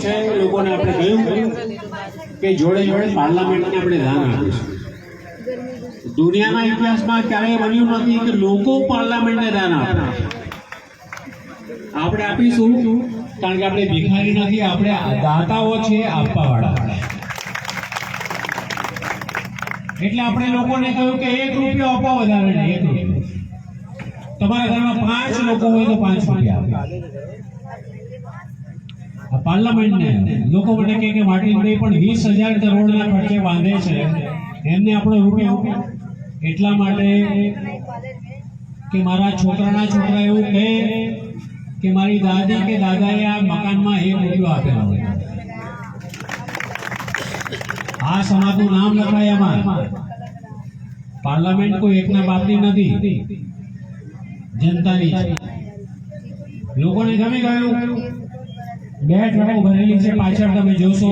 છે લોકોને આપણે કહ્યું કે જોડે જોડે પાર્લામેન્ટને આપણે ધ્યાન આપીશું. દુનિયાના ઇતિહાસમાં ક્યારેય બન્યું નથી કે લોકો પાર્લામેન્ટને ધ્યાન આપે. આપણે આપીશું કારણ કે આપણે ભિખારી નથી, આપણે દાતાઓ છે, આપવા વાળા. એટલે આપણે લોકોને કહ્યું કે 1 રૂપિયો આપવા, વધારે નહીં. 1 રૂપિયો. તમારા ઘરમાં 5 લોકો હોય તો 5 રૂપિયા આપે. પાર્લામેન્ટને લોકો મને કહે કે માટીભાઈ પણ 20,000 કરોડના ખર્ચે બાંધે છે, એમને આપણો રૂપિયો એટલા માટે કે મારા છોકરાના છોકરા એવું કહે કે મારી દાદી કે દાદાએ આ મકાનમાં 1 રૂપિયો આપેલો હોય. આ સમાજનું નામ લખાય એમાં. પાર્લામેન્ટ કોઈ એકના બાપની નથી, જનતાની છે. લોકોને ગમી ગયું. 2 ટ્રકો ભરેલી છે. પાછળ તમે જોશો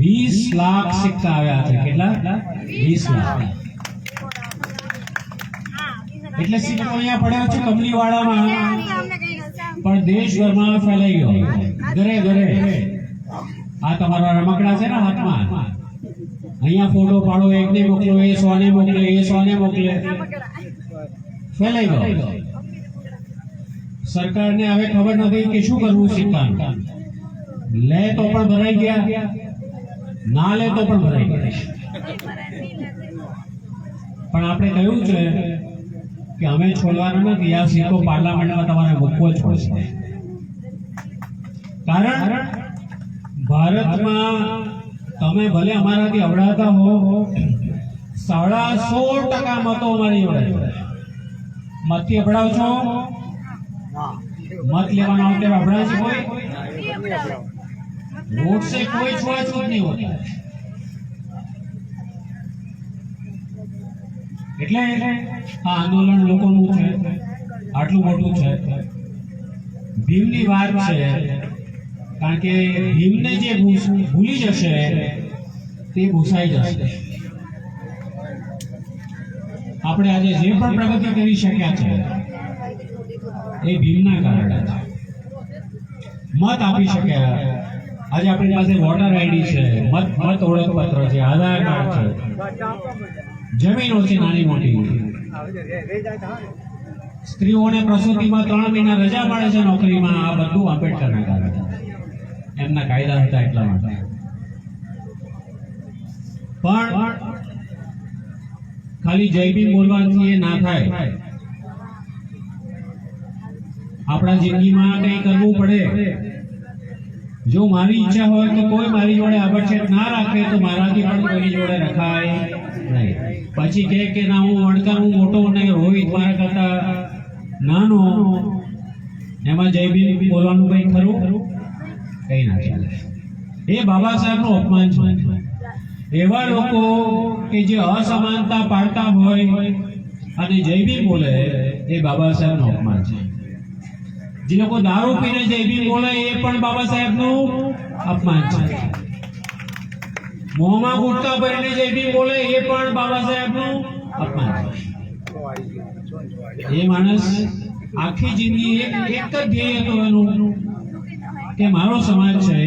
20 લાખ સિક્કા આવ્યા છે. કેટલા? 20 લાખ. એટલે સિક્કો અહીંયા પડ્યો છે કમલીવાડામાં, પણ દેશભરમાં ફેલાઈ ગયો. ઘરે ઘરે આ તમારા રમકડા છે ને હાથમાં, અહીંયા ફોટો પાડો, એકને મોકલો, એ 100 ને મોકલે, એ 100 ને મોકલે, ફેલાઈ ગયો. સરકારને હવે ખબર નથી કે શું કરવું. સિક્કાનું લે તો પણ ભરાઈ ગયા, ના લે તો પણ ભરાઈ ગયા. પણ આપણે કહ્યું છે કે અમે છોડવાનો નથી. આ સિક્કો પાર્લામેન્ટમાં તમારે મૂકવો જ પડશે. કારણ ભારતમાં તમે ભલે અમારાથી અવડાતા હો, 150% મતો અમારી જોડે. મતથી અવડાવ છો? मत लेवाना होते अबड़ा से कोई वोट से कोई छुआछूत नहीं होता. એટલે આ આંદોલન લોકોનું છે, આટલું મોટું છે. ભીમની વાત છે, કારણ કે ભીમને જે ભૂલી જશે તે ભૂસાઈ જશે. આપણે આજે જે પણ પ્રગતિ કરી શક્યા છે એ ભીમના કારણે. મત આપી શક્યા. આજે આપણી પાસે વોટર આઈડી છે, મત ઓળખપત્ર છે, આધાર કાર્ડ છે, જમીનો છે નાની મોટી. સ્ત્રીઓને પ્રસૂતિમાં 3 મહિના રજા મળે છે નોકરીમાં. આ બધું આંબેડકરના કારણે. એમના કાયદા હતા એટલા માટે. પણ ખાલી જય ભીમ બોલવાથી એ ના થાય. આપણા જિંદગીમાં કંઈ કરવું પડે. જો મારી ઈચ્છા હોય તો કોઈ મારી જોડે આબડછેડ ના રાખે તો મારાથી પણ કોઈની જોડે રખાય નહીં. પછી કહે કે ના હું વણકર, હું મોટો નહીં, રોહિત મારા કરતા નાનો, એમાં જય ભીમ બોલવાનું કંઈ ખરું? કંઈ ના ચાલે. એ બાબા સાહેબનું અપમાન છે. એવા લોકો કે જે અસમાનતા પાડતા હોય અને જય ભીમ બોલે એ બાબા સાહેબનું અપમાન છે. જે લોકો દારૂ પીને જય ભીમ બોલે એ પણ બાબા સાહેબનું અપમાન છે. મોંમાં ગુટકા ભરીને જય ભીમ બોલે એ પણ બાબા સાહેબનું અપમાન છે. એ માણસ આખી જિંદગી એક જ ધ્યેય હતો એનું કે મારો સમાજ છે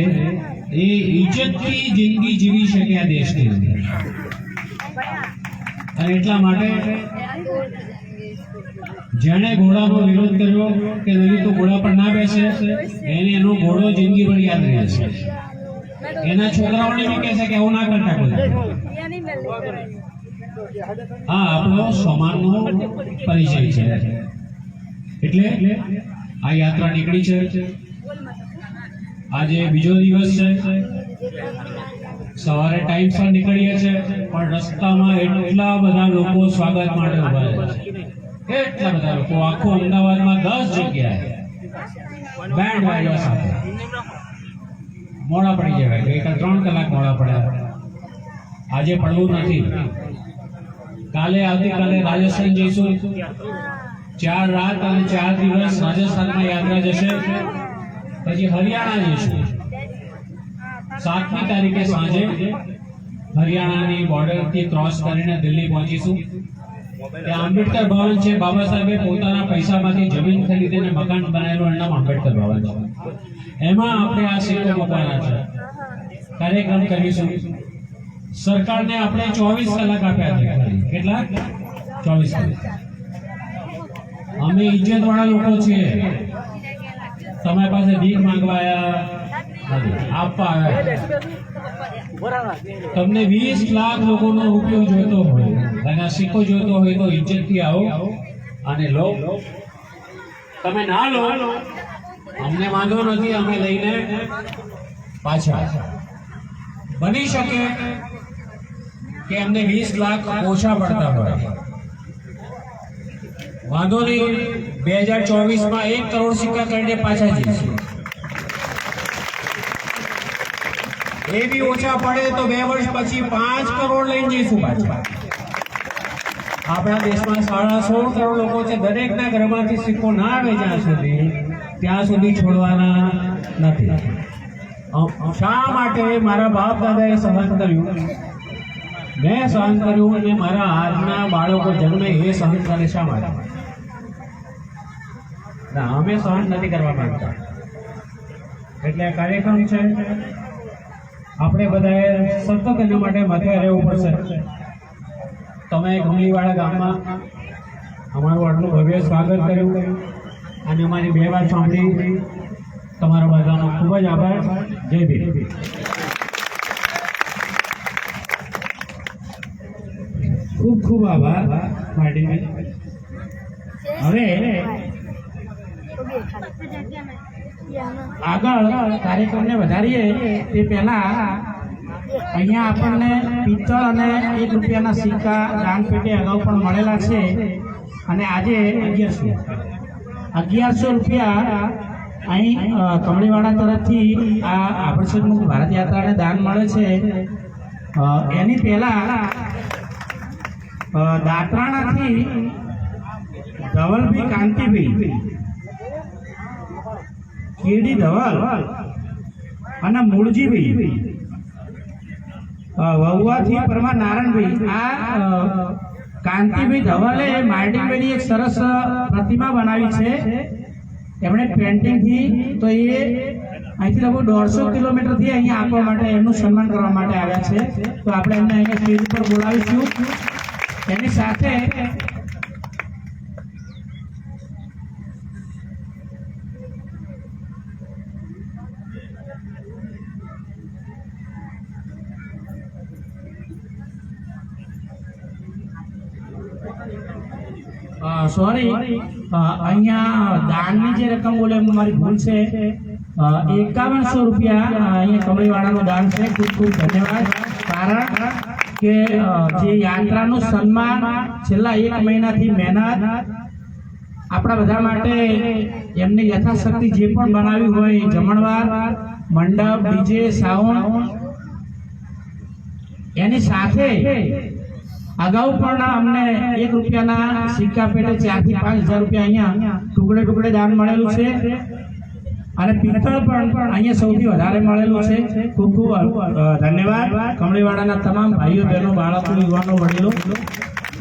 એ ઇજ્જતથી જિંદગી જીવી શકે આ દેશની અંદર. અને એટલા માટે જેણે ઘોડાનો વિરોધ કર્યો કે નહીં તો ઘોડા પર ના બેસે, એને એનો ઘોડો જિંદગી ભર યાદ રહેશે. એના છોકરાઓને બી કહેશે કે આવું ના કરતા કોઈ. હા, આપણો સમાજનો પરિચય છે. એટલે આ યાત્રા નીકળી છે. આજે બીજો દિવસ છે. સવારે ટાઈમસર નીકળીએ છીએ, પણ રસ્તામાં એટલા બધા લોકો સ્વાગત માટે ઉભા છે. એટલા બધા લોકો. આખો અમદાવાદમાં 10 જગ્યાએ બેન્ડ વાગ્યા સાથે. મોડા પડી જાય. ગઈકાલ 3 કલાક મોડા પડ્યા. આજે પડવું નથી. આવતીકાલે રાજસ્થાન જઈશું. 4 રાત અને 4 દિવસ રાજસ્થાનમાં યાત્રા જશે. પછી હરિયાણા જઈશું. 7મી તારીખે સાંજે હરિયાણાની બોર્ડરથી ક્રોસ કરીને દિલ્હી પહોંચીશું. કે આંબેડકર ભવન છે, બાબા સાહેબે પોતાના પૈસામાંથી જમીન ખરીદીને મકાન બનાવેલું, એનું નામ આંબેડકર ભવન છે. એમાં આપણે આ સિક્કો મૂકવાના છે. કાર્યક્રમ કરીશું. સરકારને આપણે 24 કલાક આપ્યા છે. કેટલા? 24 કલાક. અમે ઇજ્જત વાળા લોકો છીએ. તમારી પાસે ભીખ માંગવા આવ્યા નથી, આપવા આવ્યા. તમને 20 લાખ લોકોનો ઉપયોગ જોઈતો હોય અને આ સિક્કો જોઈતો હોય તો ઇજ્જતથી આવો અને લો. તમે ના લો, અમને વાંધો નથી, અમે લઈને પાછા. બની શકે કે અમને 20 લાખ ઓછા પડતા હોય, વાંધો નહીં. 2024 માં 1 કરોડ સિક્કા કરીને પાછા જઈશું. એ બી ઓછા પડે તો 2 વર્ષ પછી 5 કરોડ લઈને જઈશું પાછા. આપણા દેશમાં 16.5 કરોડ લોકો છે. દરેકના ઘરમાંથી સિક્કો ના આવે ત્યાં સુધી છોડવાના નથી. શા માટે? મારા બાપ દાદાએ સહન કર્યું, મેં સહન કર્યું, અને મારા આજના બાળકો જન્મે એ સહન કરે. શા માટે? ના, અમે સહન નથી કરવા માંગતા. એટલે આ કાર્યક્રમ છે, આપણે બધાએ સતત એના માટે માથે રહેવું પડશે. તમે ગમલીવાળા ગામમાં અમારું આટલું ભવ્ય સ્વાગત કર્યું અને અમારી 2 વાત સાંભળી. તમારો બધાનો ખૂબ જ આભાર. જય ભીમ. ખૂબ ખૂબ આભાર માર્ટીનભાઈ. હવે આગળ કાર્યક્રમને વધારીએ તે પહેલા અહીંયા આપણને પિત્તળ અને 1 રૂપિયાના સિક્કા દાન પેટે અગાઉ પણ મળેલા છે અને આજે 1100 રૂપિયા અહીં કમળીવાડા તરફથી આ આભડછેદમુક્ત ભારત યાત્રાને દાન મળે છે. એની પહેલા દાંતરાણાથી ધવલભાઈ કાંતિભાઈ, કેડી ધવલ અને મૂળજીભાઈ, વહુવાથી પરમાર નારાયણભાઈ. આ કાંતિભાઈ ધવલે માર્ટીનભાઈની એક સરસ પ્રતિમા બનાવી છે એમણે પેન્ટિંગથી. તો એ અહીંથી લગભગ 150 કિલોમીટરથી અહીંયા આપવા માટે, એમનું સન્માન કરવા માટે આવ્યા છે. તો આપણે એમને અહીંયા સ્ટેજ ઉપર બોલાવીશું. એની સાથે સોરી, અહીંયા દાનની જે રકમ બોલે મારી ભૂલ છે. 5100 રૂપિયા અહીંયા કમળીવાડાનું દાન છે. ખૂબ ખૂબ ધન્યવાદ. કારણ કે જે યાત્રાનું સન્માન છેલ્લા 1 મહિનાથી મહેનત આપણા બધા માટે એમની યથાશક્તિ જે પણ બનાવ્યું હોય, જમણવાર, મંડપ, ડીજે, સાઉન્ડ, એની સાથે અગાઉ પણ અમને 1 રૂપિયાના સિક્કા પેટે 4 થી 5 હજાર રૂપિયા અહીંયા ટુકડે ટુકડે દાન મળેલું છે અને પિત્તળ પણ અહીંયા સૌથી વધારે મળેલું છે. ખૂબ ખૂબ ધન્યવાદ કમળીવાડાના તમામ ભાઈઓ, બહેનો, બાળકો, યુવાનો, વડીલો.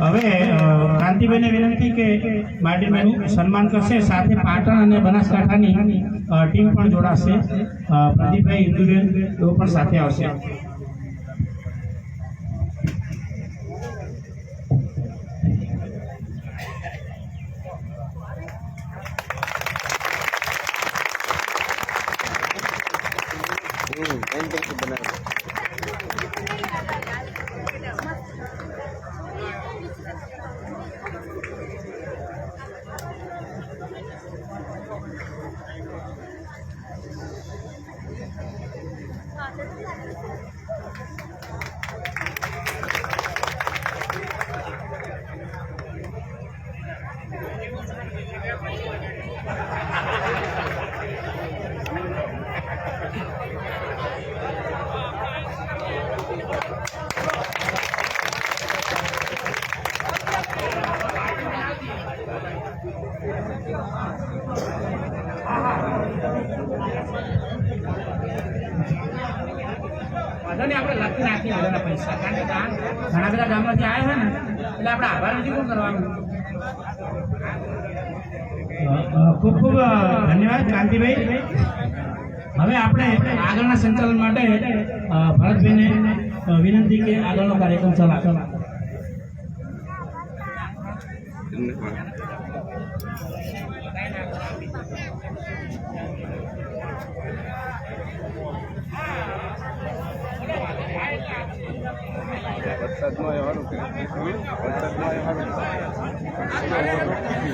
હવે કાંતિભાઈને વિનંતી કે માર્ટીનભાઈનું સન્માન કરશે. સાથે પાટણ અને બનાસકાંઠાની ટીમ પણ જોડાશે. પ્રદીપભાઈ, ઇન્દુબેન તેઓ પણ સાથે આવશે. આપણે લખી નાખીએ બધાના પૈસા, કારણ કે ઘણા બધા ગામમાંથી આવ્યા હોય ને એટલે આપણે આભાર વિધિ પણ કરવાનું. ખૂબ ખૂબ ધન્યવાદ કાંતિભાઈ. હવે આપણે આગળના સંચાલન માટે ભરતભાઈને વિનંતી કે આગળનો કાર્યક્રમ ચલાવો.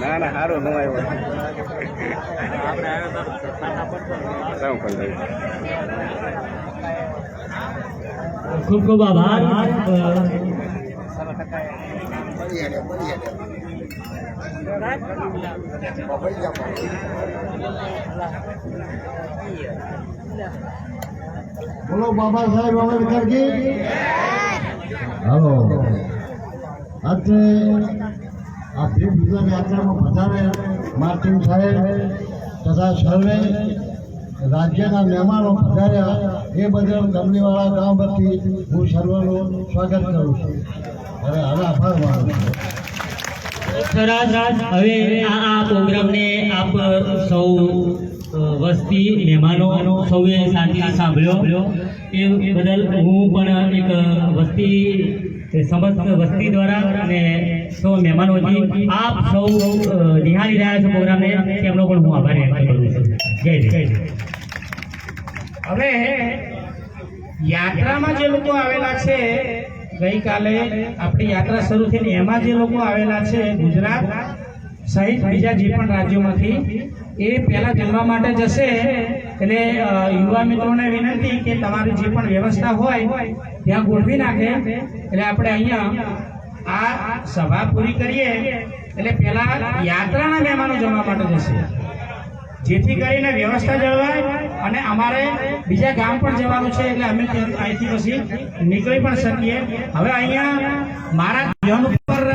ના ના સારું ન આવ્યો ખૂબ ખૂબ આભાર. બોલો બાબા સાહેબ આંબેડકરજી. હાલો, આજે આ ભીમ ગુજરાત યાત્રામાં પધારે માર્ટિન સાહેબ તથા સર્વે રાજ્યના મહેમાનો પધાર્યા એ બદલ કંપનીવાળા ગામ પરથી હું સર્વનું સ્વાગત કરું છું અને આભાર માનું છું. સરસ. હવે આ પ્રોગ્રામને આપ સૌ વસ્તી મહેમાનો સૌએ શાંતિથી સાંભળ્યો એ બદલ હું પણ એક વસ્તી સમસ્ત વસ્તી દ્વારા અને સૌ મહેમાનોથી આપ સૌ નિહાળી રહ્યા છો પ્રોગ્રામને તેમનો પણ હું આભાર વ્યક્ત કરું છું. જય જય. હવે યાત્રામાં જે લોકો આવેલા છે, ગઈકાલે આપણી યાત્રા શરૂ થઈને એમાં જે લોકો આવેલા છે ગુજરાત સહિત બીજા જે પણ રાજ્યોમાંથી, એ પહેલા જમવા માટે જશે. એટલે યુવા મિત્રોને વિનંતી કે તમારી જે પણ વ્યવસ્થા હોય ત્યાં ગોઠવી નાખે. એટલે આપણે અહીંયા આ સભા પૂરી કરીએ એટલે પહેલા યાત્રાના મહેમાનો જમવા માટે જશે, જેથી કરીને વ્યવસ્થા જળવાય અને અમારે બીજા ગામ પણ જવાનું છે એટલે અમે અહીંથી પછી નીકળી પણ શકીએ. હવે અહીંયા મારા ધ્યાન ઉપર